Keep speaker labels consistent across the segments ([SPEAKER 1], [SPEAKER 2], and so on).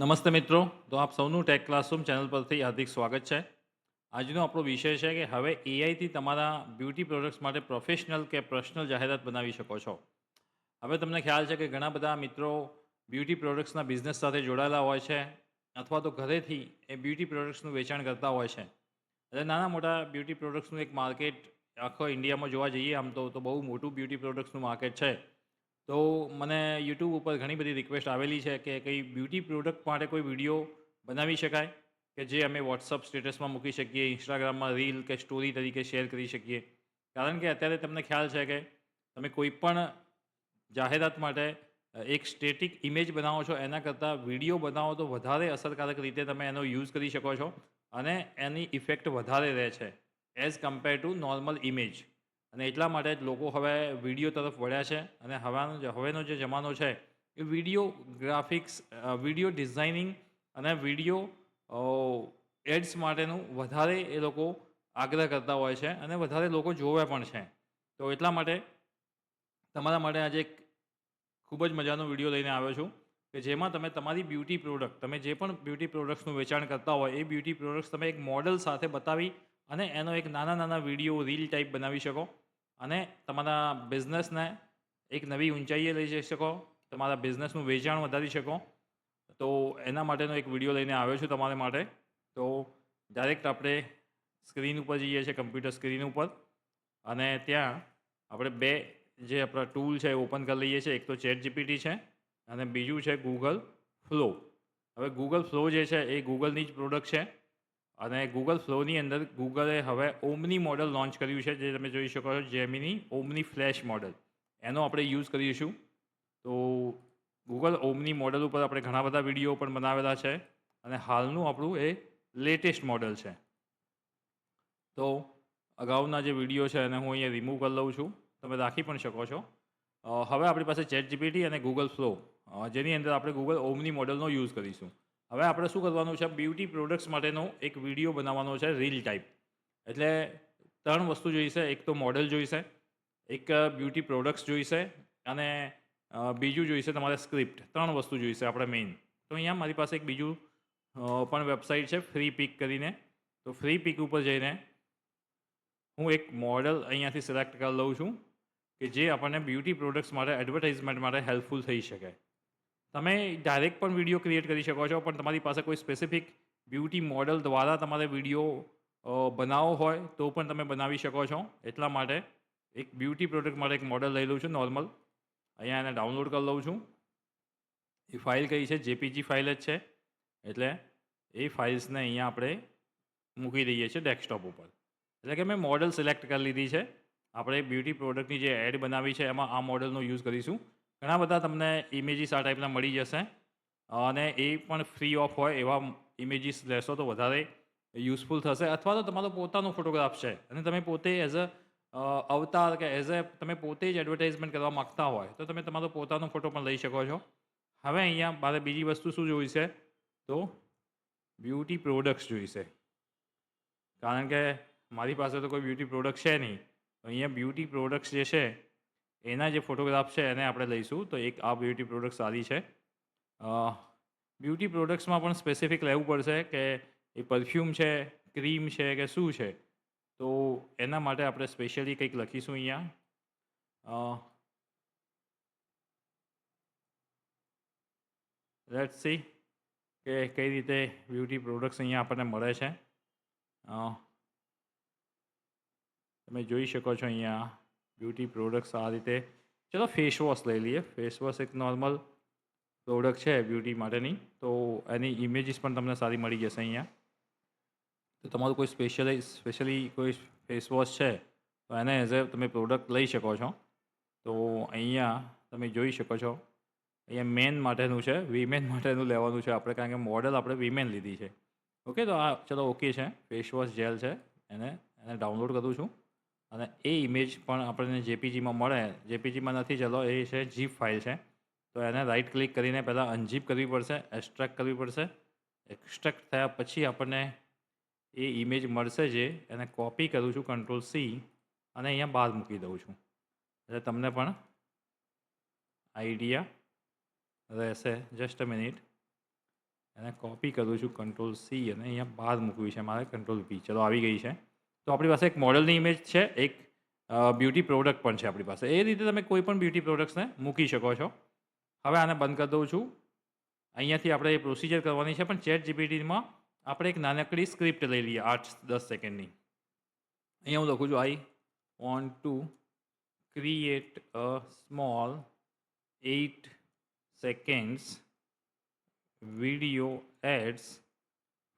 [SPEAKER 1] નમસ્તે મિત્રો. તો આપ સૌનું ટેક ક્લાસરૂમ ચેનલ પરથી હાર્દિક સ્વાગત છે. આજનો આપણો વિષય છે કે હવે એઆઈથી તમારા બ્યુટી પ્રોડક્ટ્સ માટે પ્રોફેશનલ કે પર્સનલ જાહેરાત બનાવી શકો છો. હવે તમને ખ્યાલ છે કે ઘણા બધા મિત્રો બ્યુટી પ્રોડક્ટ્સના બિઝનેસ સાથે જોડાયેલા હોય છે અથવા તો ઘરેથી એ બ્યુટી પ્રોડક્ટ્સનું વેચાણ કરતા હોય છે. એટલે નાના મોટા બ્યુટી પ્રોડક્ટ્સનું એક માર્કેટ આખો ઇન્ડિયામાં જોવા જઈએ આમ તો બહુ મોટું બ્યુટી પ્રોડક્ટ્સનું માર્કેટ છે. તો મને યુટ્યુબ ઉપર ઘણી બધી રિક્વેસ્ટ આવેલી છે કે કંઈ બ્યુટી પ્રોડક્ટ માટે કોઈ વિડીયો બનાવી શકાય કે જે અમે વોટ્સઅપ સ્ટેટસમાં મૂકી શકીએ, ઇન્સ્ટાગ્રામમાં રીલ કે સ્ટોરી તરીકે શેર કરી શકીએ. કારણ કે અત્યારે તમને ખ્યાલ છે કે તમે કોઈ પણ જાહેરાત માટે એક સ્ટેટિક ઇમેજ બનાવો છો એના કરતાં વિડીયો બનાવો તો વધારે અસરકારક રીતે તમે એનો યુઝ કરી શકો છો અને એની ઇફેક્ટ વધારે રહે છે as compare to normal image. અને એટલા માટે જ લોકો હવે વિડીયો તરફ વળ્યા છે અને હવેનો જે જમાનો છે એ વિડીયો ગ્રાફિક્સ, વિડીયો ડિઝાઇનિંગ અને વિડીયો એડ્સ માટેનું વધારે એ લોકો આગ્રહ કરતા હોય છે અને વધારે લોકો જોવે પણ છે. તો એટલા માટે તમારા માટે આજે એક ખૂબ જ મજાનો વિડીયો લઈને આવ્યો છું કે જેમાં તમે તમારી બ્યુટી પ્રોડક્ટ, તમે જે પણ બ્યુટી પ્રોડક્ટ્સનું વેચાણ કરતા હોય એ બ્યુટી પ્રોડક્ટ્સ તમે એક મોડલ સાથે બતાવી અને એનો એક નાના નાના વિડીયો રીલ ટાઈપ બનાવી શકો અને તમારા બિઝનેસને એક નવી ઊંચાઈએ લઈ જઈ શકો, તમારા બિઝનેસનું વેચાણ વધારી શકો. તો એના માટેનો એક વિડીયો લઈને આવ્યો છું તમારા માટે. તો ડાયરેક્ટ આપણે સ્ક્રીન ઉપર જઈએ છીએ, કમ્પ્યુટર સ્ક્રીન ઉપર, અને ત્યાં આપણે બે જે આપણા ટૂલ છે એ ઓપન કરી લઈએ છીએ. એક તો ચેટ જીપીટી છે અને બીજું છે ગૂગલ ફ્લો. હવે ગૂગલ ફ્લો જે છે એ ગૂગલની જ પ્રોડક્ટ છે અને ગૂગલ ફ્લોની અંદર ગૂગલે હવે ઓમની મોડલ લોન્ચ કર્યું છે જે તમે જોઈ શકો છો, જેમિની ઓમની ફ્લેશ મોડલ. એનો આપણે યુઝ કરીશું. તો ગૂગલ ઓમની મોડલ ઉપર આપણે ઘણા બધા વિડીયો પણ બનાવેલા છે અને હાલનું આપણું એ લેટેસ્ટ મોડલ છે. તો અગાઉના જે વિડીયો છે એને હું અહીંયા રિમૂવ કરી લઉં છું. તમે રાખી પણ શકો છો. હવે આપણી પાસે ચેટ જીપીટી અને ગૂગલ ફ્લો, જેની અંદર આપણે ગૂગલ ઓમની મોડલનો યુઝ કરીશું. હવે આપણે શું કરવાનું છે, બ્યુટી પ્રોડક્ટ્સ માટેનો એક વિડીયો બનાવવાનો છે રીલ ટાઈપ. એટલે ત્રણ વસ્તુ જોઈશે. એક તો મોડલ જોઈશે, એક બ્યુટી પ્રોડક્ટ્સ જોઈશે અને બીજું જોઈશે તમારે સ્ક્રિપ્ટ. ત્રણ વસ્તુ જોઈશે આપણે મેઇન. તો અહીંયા મારી પાસે એક બીજું પણ વેબસાઇટ છે ફ્રી પિક કરીને. તો ફ્રી પિક ઉપર જઈને હું એક મોડલ અહીંયાથી સિલેક્ટ કરી લઉં છું કે જે આપણને બ્યુટી પ્રોડક્ટ્સ માટે એડવર્ટાઇઝમેન્ટ માટે હેલ્પફુલ થઈ શકે. તમે ડાયરેક્ટ પણ વિડીયો ક્રિએટ કરી શકો છો, પણ તમારી પાસે કોઈ સ્પેસિફિક બ્યુટી મોડલ દ્વારા તમારે વિડીયો બનાવવો હોય તો પણ તમે બનાવી શકો છો. એટલા માટે એક બ્યુટી પ્રોડક્ટ માટે એક મોડલ લઈ લઉં છું નોર્મલ. અહીંયા એને ડાઉનલોડ કરી લઉં છું. એ ફાઇલ કઈ છે? જેપીજી ફાઇલ જ છે. એટલે એ ફાઇલ્સને અહીંયા આપણે મૂકી દઈએ છીએ ડેસ્કટોપ ઉપર. એટલે કે મેં મોડલ સિલેક્ટ કરી લીધી છે. આપણે બ્યુટી પ્રોડક્ટની જે એડ બનાવી છે એમાં આ મોડલનો યુઝ કરીશું. ઘણા બધા તમને ઇમેજીસ આ ટાઈપના મળી જશે અને એ પણ ફ્રી ઓફ હોય એવા ઇમેજીસ લેશો તો વધારે યુઝફુલ થશે. અથવા તો તમારો પોતાનો ફોટોગ્રાફ છે અને તમે પોતે એઝ અ અવતાર કે એઝ એ તમે પોતે જ એડવર્ટાઇઝમેન્ટ કરવા માગતા હોય તો તમે તમારો પોતાનો ફોટો પણ લઈ શકો છો. હવે અહીંયા મારે બીજી વસ્તુ શું જોઈશે? તો બ્યુટી પ્રોડક્ટ્સ જોઈશે. કારણ કે મારી પાસે તો કોઈ બ્યુટી પ્રોડક્ટ છે નહીં. તો અહીંયા બ્યુટી પ્રોડક્ટ્સ જે છે એના જે ફોટોગ્રાફ છે એને આપણે લઈશું. તો એક આ બ્યુટી પ્રોડક્ટ સારી છે. બ્યુટી પ્રોડક્ટ્સમાં પણ સ્પેસિફિક લેવું પડશે કે એ પરફ્યુમ છે, ક્રીમ છે કે શું છે. તો એના માટે આપણે સ્પેશિયલી કંઈક લખીશું અહીંયા. લેટ્સ સી કે કઈ રીતે બ્યુટી પ્રોડક્ટ્સ અહીંયા આપણને મળે છે. તમે જોઈ શકો છો અહીંયા બ્યુટી પ્રોડક્ટ્સ આ રીતે. ચલો ફેસ વોશ લઈ લઈએ. ફેસ વોશ એક નોર્મલ પ્રોડક્ટ છે બ્યુટી માટેની. તો એની ઇમેજીસ પણ તમને સારી મળી જશે અહીંયા. તો તમારું કોઈ સ્પેશિયલી કોઈ ફેસ વોશ છે તો એને એઝ એ તમે પ્રોડક્ટ લઈ શકો છો. તો અહીંયા તમે જોઈ શકો છો અહીંયા મેન માટેનું છે, વીમેન માટેનું લેવાનું છે આપણે, કારણ કે મોડલ આપણે વીમેન લીધી છે. ઓકે, તો આ ચલો ઓકે છે. ફેસ વોશ જેલ છે. એને ડાઉનલોડ કરું છું અને એ ઇમેજ પણ આપણને જેપીજીમાં મળે. જેપીજીમાં નથી, ચલો એ છે જીપ ફાઇલ છે. તો એને રાઇટ ક્લિક કરીને પહેલાં અનઝીપ કરવી પડશે, એક્સ્ટ્રેક્ટ કરવી પડશે. એક્સ્ટ્રેક્ટ થયા પછી આપણને એ ઇમેજ મળશે જે એને કોપી કરું છું Ctrl+C અને અહીંયા બહાર મૂકી દઉં છું. એટલે તમને પણ આઈડિયા રહેશે. Just a minute. એને કોપી કરું છું કંટ્રોલ સી અને અહીંયા બહાર મૂકવી છે મારે કંટ્રોલ વી. ચલો આવી ગઈ છે. તો આપણી પાસે એક મોડલની ઇમેજ છે, એક બ્યુટી પ્રોડક્ટ પણ છે આપણી પાસે. એ રીતે તમે કોઈ પણ બ્યુટી પ્રોડક્ટ્સને મૂકી શકો છો. હવે આને બંધ કરી દઉં છું. અહીંયાથી આપણે એ પ્રોસિજર કરવાની છે, પણ ચેટ જીપીટીમાં આપણે એક નાનકડી સ્ક્રિપ્ટ લઈ લઈએ 8-10 સેકન્ડની. અહીંયા હું લખું છું આઈ want to create a small 8 seconds video ads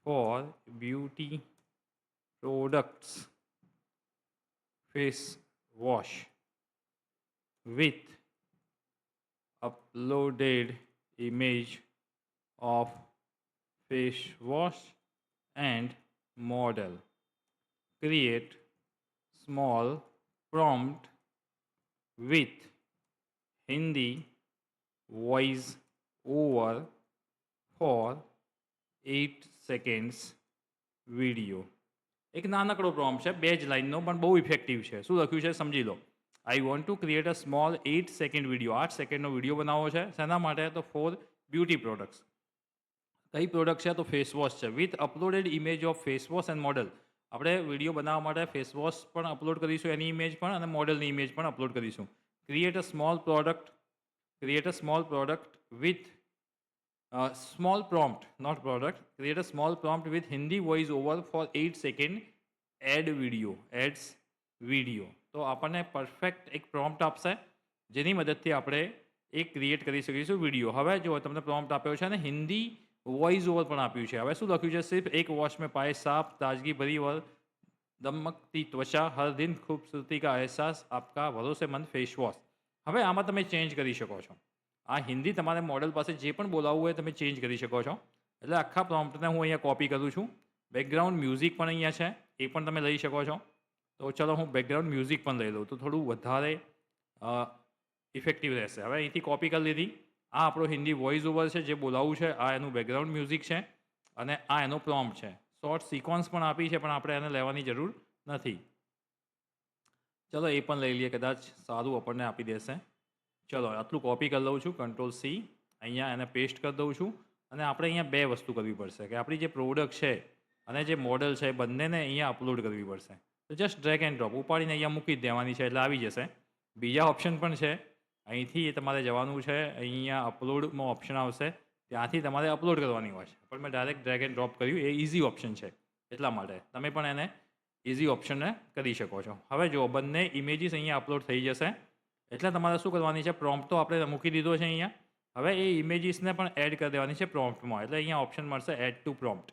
[SPEAKER 1] for beauty products face wash with uploaded image of face wash and model. Create small prompt with Hindi voice over for 8 seconds video. એક નાનકડો prompt છે, 2 જ લાઇનનો, પણ બહુ effective છે. શું લખ્યું છે સમજી લો. I want to create a small 8 second video. 8 સેકન્ડનો વિડીયો બનાવવો છે. શેના માટે? તો ફોર બ્યુટી પ્રોડક્ટ્સ. કઈ પ્રોડક્ટ છે? તો ફેસ વોશ છે. With uploaded image of face wash and model. આપણે વિડીયો બનાવવા માટે ફેસ વોશ પણ અપલોડ કરીશું, એની ઇમેજ પણ, અને મોડલની ઇમેજ પણ અપલોડ કરીશું. Create a small product with small prompt, not product. Create a small prompt with Hindi voice over for 8 second ads video. તો આપણને પરફેક્ટ એક પ્રોમ્પ્ટ આપશે, જેની મદદથી આપણે એક ક્રિએટ કરી શકીશું વિડીયો. હવે જો તમને પ્રોમ્પ્ટ આપ્યો છે અને હિન્દી વોઇસ ઓવર પણ આપ્યું છે. હવે શું લખ્યું છે? સિર્ફ એક વોશ में पाए साफ ताजगी भरी और दमकती त्वचा, हर दिन खूबसूरती का एहसास, आपका भरोसेमंद फेस वॉश. હવે આમાં તમે ચેન્જ કરી શકો છો. આ હિન્દી તમારે મોડલ પાસે જે પણ બોલાવવું હોય તમે ચેન્જ કરી શકો છો. એટલે આખા પ્રોમ્પ્ટને હું અહીંયા કોપી કરું છું. બેકગ્રાઉન્ડ મ્યુઝિક પણ અહીંયા છે, એ પણ તમે લઈ શકો છો. તો ચલો હું બેકગ્રાઉન્ડ મ્યુઝિક પણ લઈ લઉં તો થોડું વધારે ઇફેક્ટિવ રહેશે. હવે અહીંથી કોપી કરી લીધી. આ આપણો હિન્દી વોઇસ ઓવર છે, જે બોલાવવું છે. આ એનું બેકગ્રાઉન્ડ મ્યુઝિક છે અને આ એનો પ્રોમ્પ્ટ છે. શોર્ટ સિક્વન્સ પણ આપી છે, પણ આપણે એને લેવાની જરૂર નથી. ચલો એ પણ લઈ લઈએ, કદાચ સારું આપણને આપી દેશે. ચલો આટલું કોપી કરી લઉં છું, કંટ્રોલ સી. અહીંયા એને પેસ્ટ કરી દઉં છું. અને આપણે અહીંયા 2 વસ્તુ કરવી પડશે કે આપણી જે પ્રોડક્ટ છે અને જે મોડલ છે, બંનેને અહીંયા અપલોડ કરવી પડશે. તો જસ્ટ ડ્રેગ એન્ડ ડ્રોપ ઉપાડીને અહીંયા મૂકી જ દેવાની છે, એટલે આવી જશે. બીજા ઓપ્શન પણ છે. અહીંથી તમારે જવાનું છે, અહીંયા અપલોડમાં ઓપ્શન આવશે, ત્યાંથી તમારે અપલોડ કરવાની હોય છે. પણ મેં ડાયરેક્ટ ડ્રેગ એન્ડ ડ્રોપ કર્યું, એ ઇઝી ઓપ્શન છે એટલા માટે. તમે પણ એને ઇઝી ઓપ્શનને કરી શકો છો. હવે જો બંને ઇમેજીસ અહીંયા અપલોડ થઈ જશે. એટલે તમારે શું કરવાની છે? પ્રોમ્પ્ટ તો આપણે મૂકી દીધો છે અહીંયા. હવે એ ઇમેજીસને પણ એડ કરી દેવાની છે પ્રોમ્પ્ટમાં. એટલે અહીંયા ઓપ્શન મળશે એડ ટુ પ્રોમ્પ્ટ.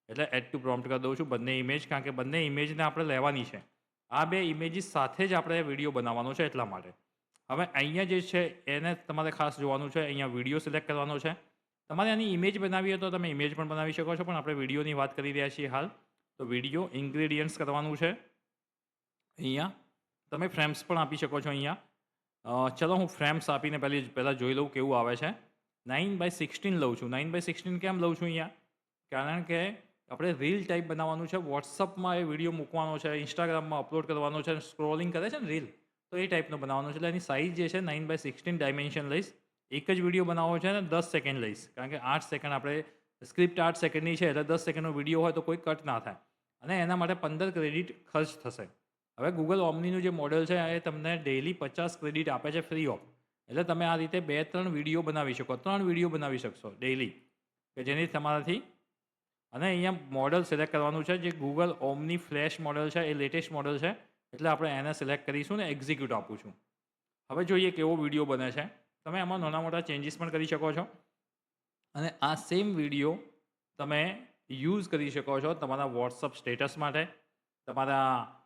[SPEAKER 1] એટલે એડ ટુ પ્રોમ્પ્ટ કરી દઉં છું બંને ઇમેજ, કારણ કે બંને ઇમેજને આપણે લેવાની છે. આ 2 ઇમેજીસ સાથે જ આપણે વિડીયો બનાવવાનો છે એટલા માટે. હવે અહીંયા જે છે એને તમારે ખાસ જોવાનું છે. અહીંયા વિડીયો સિલેક્ટ કરવાનો છે. તમારે આની ઇમેજ બનાવી હોય તો તમે ઇમેજ પણ બનાવી શકો છો, પણ આપણે વિડીયોની વાત કરી રહ્યા છીએ હાલ. તો વિડીયો ઇન્ગ્રેડિયન્ટ્સ કરવાનું છે. અહીંયા તમે ફ્રેમ્સ પણ આપી શકો છો અહીંયા. ચલો હું ફ્રેમ્સ આપીને પહેલાં જોઈ લઉં કેવું આવે છે. 9/16 લઉં છું. 9/16 કેમ લઉં છું અહીંયા? કારણ કે આપણે રીલ ટાઈપ બનાવવાનું છે. વોટ્સઅપમાં એ વિડીયો મૂકવાનો છે, ઇન્સ્ટાગ્રામમાં અપલોડ કરવાનો છે. સ્ક્રોલિંગ કરે છે ને રીલ, તો એ ટાઈપનો બનાવવાનો છે. એટલે એની સાઇઝ જે છે 9/16 ડાયમેન્શન લઈશ. એક જ વિડીયો બનાવવો છે ને 10 સેકન્ડ લઈશ, કારણ કે 8 સેકન્ડ આપણે સ્ક્રિપ્ટ 8 સેકન્ડની છે, એટલે 10 સેકન્ડનો વિડીયો હોય તો કોઈ કટ ના થાય. અને એના માટે 15 ક્રેડિટ ખર્ચ થશે. હવે ગૂગલ ઓમનીનું જે મોડેલ છે એ તમને ડેઇલી 50 ક્રેડિટ આપે છે ફ્રી ઓફ. એટલે તમે આ રીતે 2-3 વિડીયો બનાવી શકો, 3 વિડીયો બનાવી શકશો ડેઇલી, કે જેની તમારાથી. અને અહીંયા મોડલ સિલેક્ટ કરવાનું છે. જે ગૂગલ ઓમની ફ્લેશ મોડલ છે એ લેટેસ્ટ મોડલ છે, એટલે આપણે એને સિલેક્ટ કરીશું ને એક્ઝિક્યુટ આપું છું. હવે જોઈએ કેવો વિડીયો બને છે. તમે આમાં નાના મોટા ચેન્જીસ પણ કરી શકો છો. અને આ સેમ વિડીયો તમે યુઝ કરી શકો છો તમારા વોટ્સઅપ સ્ટેટસ માટે, તમારા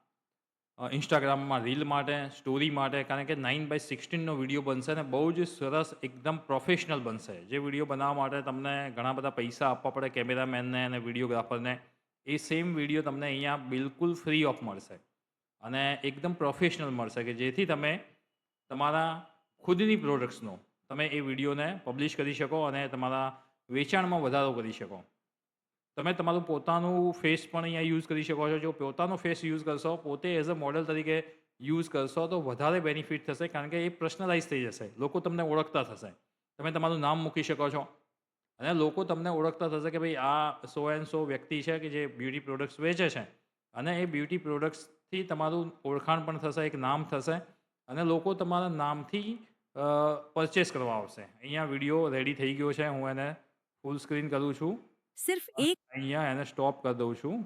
[SPEAKER 1] ઇન્સ્ટાગ્રામમાં રીલ માટે, સ્ટોરી માટે. કારણ કે 9/16નો વિડીયો બનશે ને બહુ જ સરસ, એકદમ પ્રોફેશનલ બનશે. જે વિડીયો બનાવવા માટે તમને ઘણા બધા પૈસા આપવા પડે કેમેરામેનને અને વિડીયોગ્રાફરને, એ સેમ વિડીયો તમને અહીંયા બિલકુલ ફ્રી ઓફ મળશે અને એકદમ પ્રોફેશનલ મળશે, કે જેથી તમે તમારા ખુદની પ્રોડક્ટ્સનો તમે એ વિડીયોને પબ્લિશ કરી શકો અને તમારા વેચાણમાં વધારો કરી શકો. તમે તમારું પોતાનું ફેસ પણ અહીંયા યુઝ કરી શકો છો. જો પોતાનો ફેસ યુઝ કરશો, પોતે એઝ અ મોડલ તરીકે યુઝ કરશો, તો વધારે બેનિફિટ થશે, કારણ કે એ પર્સનલાઇઝ થઈ જશે. લોકો તમને ઓળખતા થશે. તમે તમારું નામ મૂકી શકો છો, અને લોકો તમને ઓળખતા થશે કે ભાઈ આ સો એન્ડ સો વ્યક્તિ છે કે જે બ્યુટી પ્રોડક્ટ્સ વેચે છે અને એ બ્યુટી પ્રોડક્ટ્સથી તમારું ઓળખાણ પણ થશે, એક નામ થશે અને લોકો તમારા નામથી પરચેસ કરવા આવશે. અહીંયા વિડીયો રેડી થઈ ગયો છે. હું એને ફૂલ સ્ક્રીન કરું છું.
[SPEAKER 2] सिर्फ एक
[SPEAKER 1] અહીંયા એને સ્ટોપ કરી દઉં છું.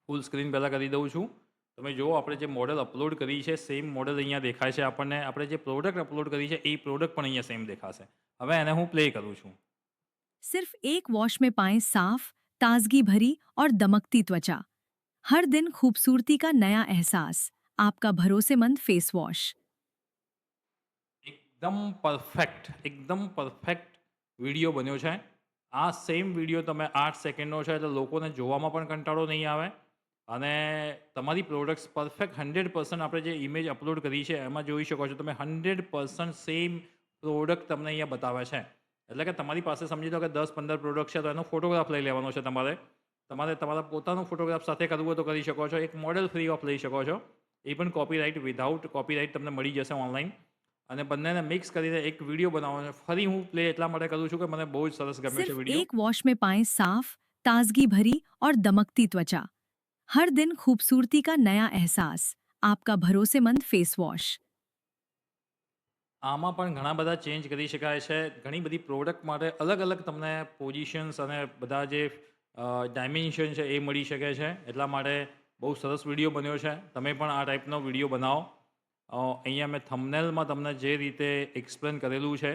[SPEAKER 1] ફૂલ સ્ક્રીન પહેલાં કરી દઉં છું. તમે જુઓ આપણે જે મોડેલ અપલોડ કરી છે સેમ મોડેલ અહીંયા દેખાય છે આપણને. આપણે જે પ્રોડક્ટ અપલોડ કરી છે એ પ્રોડક્ટ પણ અહીંયા સેમ દેખાશે. હવે એને હું પ્લે કરું છું.
[SPEAKER 2] सिर्फ एक वॉश में पाएं साफ, ताजगी भरी और दमकती त्वचा। हर दिन खूबसूरती का नया एहसास। आपका भरोसेमंद फेस वॉश।
[SPEAKER 1] એકદમ પરફેક્ટ વિડીયો બન્યો છે. આ સેમ વિડીયો તમે 8 સેકન્ડનો છે એટલે લોકોને જોવામાં પણ કંટાળો નહીં આવે અને તમારી પ્રોડક્ટ્સ પરફેક્ટ 100% આપણે જે ઇમેજ અપલોડ કરી છે એમાં જોઈ શકો છો તમે 100% સેમ પ્રોડક્ટ તમને અહીંયા બતાવે છે. એટલે કે તમારી પાસે સમજી લો કે 10-15 પ્રોડક્ટ છે તો એનો ફોટોગ્રાફ લઈ લેવાનો છે તમારે. તમારે તમારા પોતાનો ફોટોગ્રાફ સાથે કરવું હોય તો કરી શકો છો. એક મોડેલ ફ્રી ઓફ લઈ શકો છો. એ પણ કોપીરાઇટ વિધાઉટ કોપીરાઇટ તમને મળી જશે ઓનલાઈન. અને બંનેને મિક્સ કરીને એક વિડીયો બનાવવાનો છે. ફરી હું પ્લે એટલા માટે કરું છું કે મને બહુ જ સરસ ગમ્યો છે
[SPEAKER 2] सिर्फ
[SPEAKER 1] વિડીયો.
[SPEAKER 2] एक वॉश में पाएं साफ, ताजगी भरी और दमकती त्वचा। हर दिन खूबसूरती का नया एहसास। आपका भरोसेमंद फेस वॉश।
[SPEAKER 1] આમાં પણ ઘણા બધા ચેન્જ કરી શકાય છે. ઘણી બધી પ્રોડક્ટ માટે અલગ-અલગ તમને પોઝિશન્સ અને બધા જે ડાયમેન્શન છે એ મળી શકે છે. એટલા માટે બહુ સરસ વિડીયો બન્યો છે. તમે પણ આ ટાઈપનો વિડીયો બનાવો. અહીંયા મેં થંબનેલમાં તમને જે રીતે એક્સપ્લેન કરેલું છે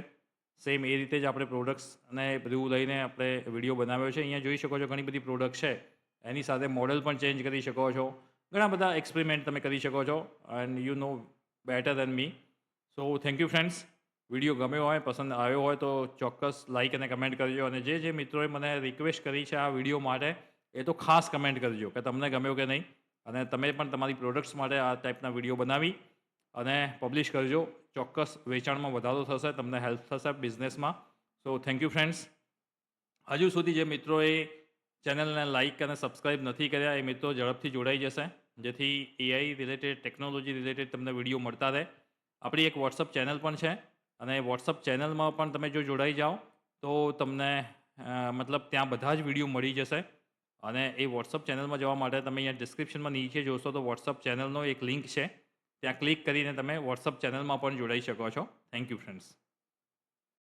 [SPEAKER 1] સેમ એ રીતે જ આપણે પ્રોડક્ટ્સ અને બધું લઈને આપણે વિડીયો બનાવ્યો છે. અહીંયા જોઈ શકો છો ઘણી બધી પ્રોડક્ટ છે. એની સાથે મોડેલ પણ ચેન્જ કરી શકો છો. ઘણા બધા એક્સપેરિમેન્ટ તમે કરી શકો છો and you know better than me. So thank you friends. Video ગમ્યો હોય, પસંદ આવ્યો હોય તો ચોક્કસ લાઇક અને કમેન્ટ કરજો અને જે મિત્રોએ મને રિક્વેસ્ટ કરી છે આ વિડીયો માટે એ તો ખાસ કમેન્ટ કરજો કે તમને ગમ્યો કે નહીં અને તમે પણ તમારી પ્રોડક્ટ્સ માટે આ ટાઈપના વિડીયો બનાવી અને પબ્લિશ કરજો. ચોક્કસ વેચાણમાં વધારો થશે, તમને હેલ્પ થશે બિઝનેસમાં. સો થેન્ક યુ ફ્રેન્ડ્સ. હજુ સુધી જે મિત્રોએ ચેનલને લાઇક અને સબસ્ક્રાઇબ નથી કર્યા એ મિત્રો ઝડપથી જોડાઈ જશે જેથી એઆઈ રિલેટેડ ટેકનોલોજી રિલેટેડ તમને વિડીયો મળતા રહે. આપણી એક વોટ્સઅપ ચેનલ પણ છે અને વોટ્સઅપ ચેનલમાં પણ તમે જો જોડાઈ જાઓ તો તમને મતલબ ત્યાં બધા જ વિડીયો મળી જશે અને એ વોટ્સઅપ ચેનલમાં જવા માટે તમે અહીંયા ડિસ્ક્રિપ્શનમાં નીચે જોશો તો વોટ્સઅપ ચેનલનો એક લિંક છે. ત્યાં ક્લિક કરીને તમે વોટ્સઅપ ચેનલમાં પણ જોડાઈ શકો છો. Thank you friends.